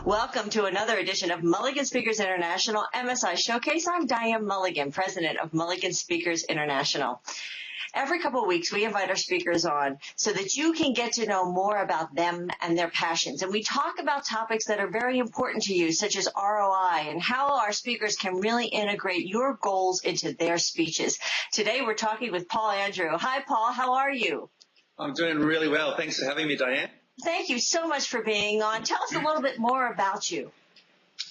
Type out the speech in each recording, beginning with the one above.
Welcome to another edition of Mulligan Speakers International MSI Showcase. I'm Diane Mulligan, president of Mulligan Speakers International. Every couple of weeks, we invite our speakers on so that you can get to know more about them and their passions. And we talk about topics that are very important to you, such as ROI and how our speakers can really integrate your goals into their speeches. Today, we're talking with Paul Andrew. Hi, Paul. How are you? I'm doing really well. Thanks for having me, Diane. Thank you so much for being on. Tell us a little bit more about you.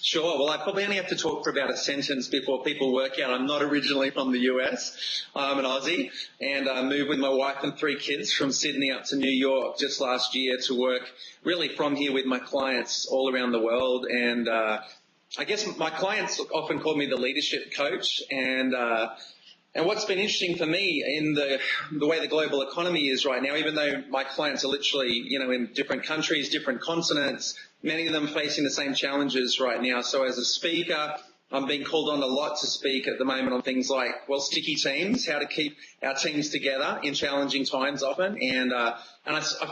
Sure. Well, I probably only have to talk for about a sentence before people work out I'm not originally from the US. I'm an Aussie, and I moved with my wife and 3 kids from Sydney up to New York just last year to work really from here with my clients all around the world. And I guess my clients often call me the leadership coach. And what's been interesting for me in the way the global economy is right now, even though my clients are literally, in different countries, different continents, many of them facing the same challenges right now. So as a speaker, I'm being called on a lot to speak at the moment on things like, sticky teams, how to keep our teams together in challenging times often. And I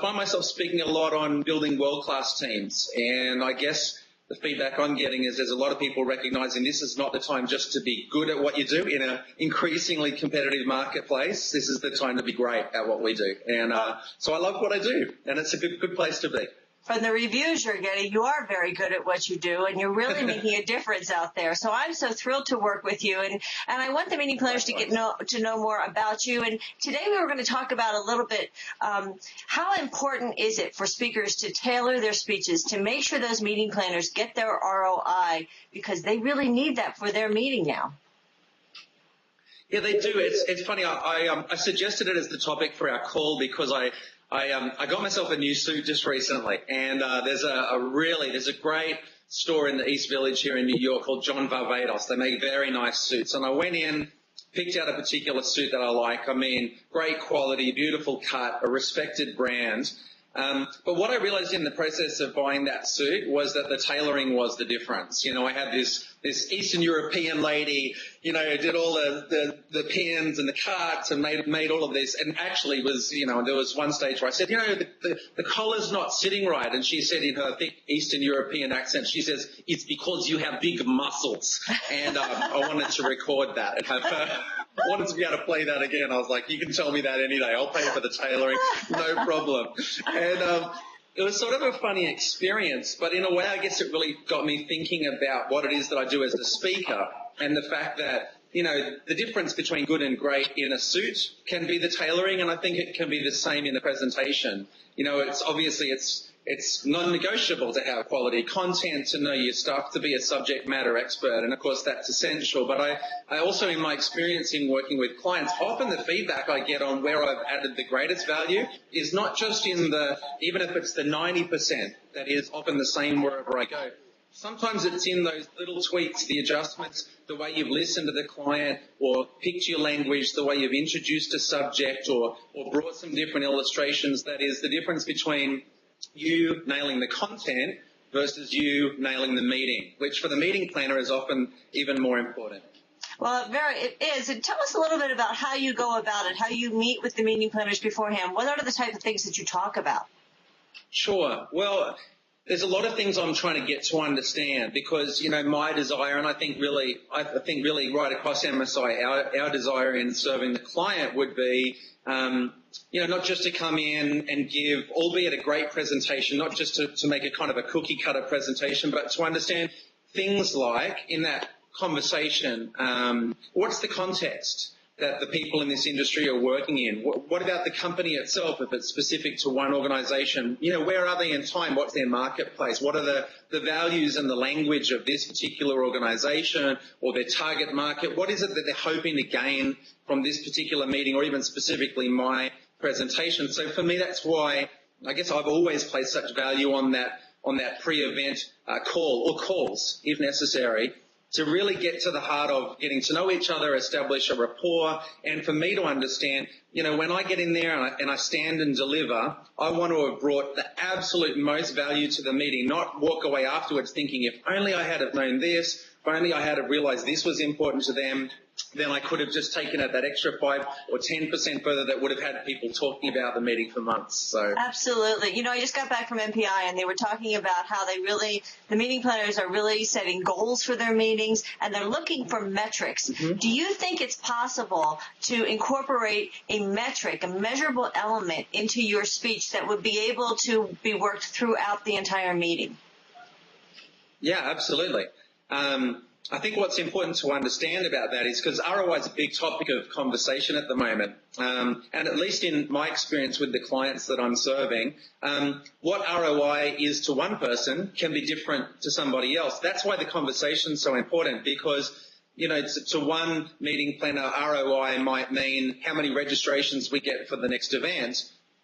find myself speaking a lot on building world-class teams. And I guess the feedback I'm getting is there's a lot of people recognizing this is not the time just to be good at what you do in an increasingly competitive marketplace. This is the time to be great at what we do. And so I love what I do, and it's a good place to be. From the reviews you're getting, you are very good at what you do, and you're really making a difference out there. So I'm so thrilled to work with you, and I want the meeting planners to know more about you. And today we were going to talk about a little bit how important is it for speakers to tailor their speeches to make sure those meeting planners get their ROI, because they really need that for their meeting now. Yeah, they do. It's funny. I suggested it as the topic for our call because I got myself a new suit just recently, and there's a great store in the East Village here in New York called John Varvatos. They make very nice suits, and I went in, picked out a particular suit that I like. I mean, great quality, beautiful cut, a respected brand. But what I realized in the process of buying that suit was that the tailoring was the difference. I had this Eastern European lady, did all the pins and the cuts and made all of this, and actually was, there was one stage where I said, the collar's not sitting right. And she said in her thick Eastern European accent, she says, it's because you have big muscles. And I wanted to record that and I wanted to be able to play that again. I was like, you can tell me that any day. I'll pay for the tailoring, no problem. And it was sort of a funny experience, but in a way, I guess it really got me thinking about what it is that I do as a speaker, and the fact that, the difference between good and great in a suit can be the tailoring, and I think it can be the same in the presentation. It's non-negotiable to have quality content, to know your stuff, to be a subject matter expert, and of course that's essential. But I also, in my experience in working with clients, often the feedback I get on where I've added the greatest value is not just even if it's the 90%, that is often the same wherever I go. Sometimes it's in those little tweaks, the adjustments, the way you've listened to the client or picked your language, the way you've introduced a subject or brought some different illustrations. That is the difference between you nailing the content versus you nailing the meeting, which for the meeting planner is often even more important. Well, it is. And tell us a little bit about how you go about it, how you meet with the meeting planners beforehand. What are the type of things that you talk about? Sure. Well, there's a lot of things I'm trying to get to understand because, my desire, and I think really right across MSI, our desire in serving the client would be, not just to come in and give, albeit a great presentation, not just to make a kind of a cookie cutter presentation, but to understand things like in that conversation, what's the context that the people in this industry are working in? What about the company itself, if it's specific to one organization? Where are they in time? What's their marketplace? What are the values and the language of this particular organization or their target market? What is it that they're hoping to gain from this particular meeting or even specifically my presentation? So for me, that's why I guess I've always placed such value on that pre-event call or calls, if necessary, to really get to the heart of getting to know each other, establish a rapport, and for me to understand, when I get in there and I stand and deliver, I want to have brought the absolute most value to the meeting, not walk away afterwards thinking, if only I had have known this, if only I had have realized this was important to them, then I could have just taken it that extra 5 or 10% further that would have had people talking about the meeting for months. So absolutely. I just got back from MPI and they were talking about how the meeting planners are really setting goals for their meetings and they're looking for metrics. Mm-hmm. Do you think it's possible to incorporate a metric, a measurable element into your speech that would be able to be worked throughout the entire meeting? Yeah, absolutely. I think what's important to understand about that is because ROI is a big topic of conversation at the moment, and at least in my experience with the clients that I'm serving, what ROI is to one person can be different to somebody else. That's why the conversation is so important because, to one meeting planner, ROI might mean how many registrations we get for the next event.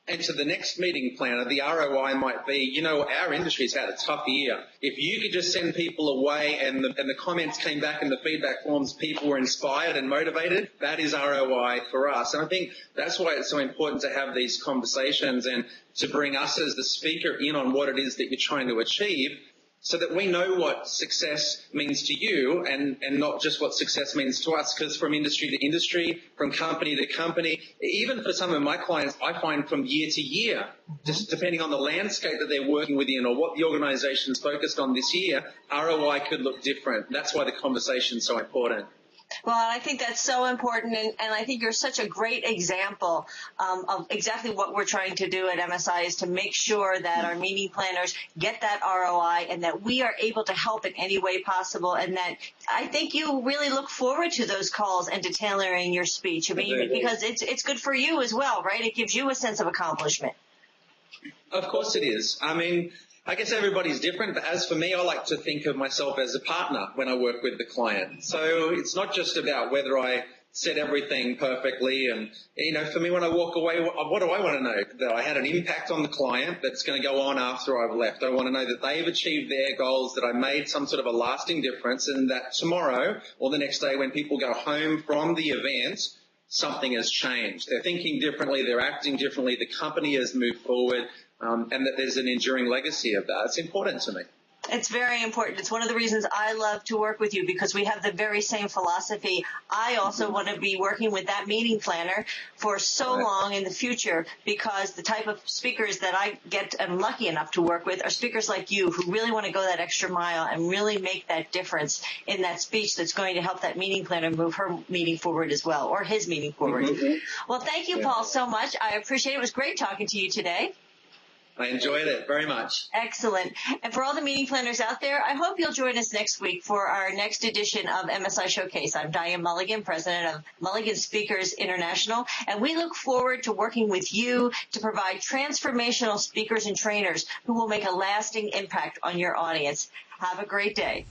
And to the next meeting planner, the ROI might be, our industry's had a tough year. If you could just send people away and the comments came back in the feedback forms, people were inspired and motivated, that is ROI for us. And I think that's why it's so important to have these conversations and to bring us as the speaker in on what it is that you're trying to achieve, so that we know what success means to you and not just what success means to us, because from industry to industry, from company to company, even for some of my clients, I find from year to year, just depending on the landscape that they're working within or what the organization's focused on this year, ROI could look different. That's why the conversation's so important. Well, I think that's so important, and I think you're such a great example of exactly what we're trying to do at MSI is to make sure that our meeting planners get that ROI and that we are able to help in any way possible, and that I think you really look forward to those calls and to tailoring your speech. I mean, because it's good for you as well, right? It gives you a sense of accomplishment. Of course it is. I mean, I guess everybody's different, but as for me, I like to think of myself as a partner when I work with the client. So it's not just about whether I said everything perfectly. And, for me, when I walk away, what do I want to know? That I had an impact on the client that's going to go on after I've left. I want to know that they've achieved their goals, that I made some sort of a lasting difference, and that tomorrow or the next day when people go home from the event, something has changed. They're thinking differently, they're acting differently, the company has moved forward. And that there's an enduring legacy of that. It's important to me. It's very important. It's one of the reasons I love to work with you because we have the very same philosophy. I also want to be working with that meeting planner for so long in the future because the type of speakers that I am lucky enough to work with are speakers like you who really want to go that extra mile and really make that difference in that speech that's going to help that meeting planner move her meeting forward as well, or his meeting forward. Mm-hmm. Well, thank you, Paul, so much. I appreciate it. It was great talking to you today. I enjoyed it very much. Excellent. And for all the meeting planners out there, I hope you'll join us next week for our next edition of MSI Showcase. I'm Diane Mulligan, president of Mulligan Speakers International, and we look forward to working with you to provide transformational speakers and trainers who will make a lasting impact on your audience. Have a great day.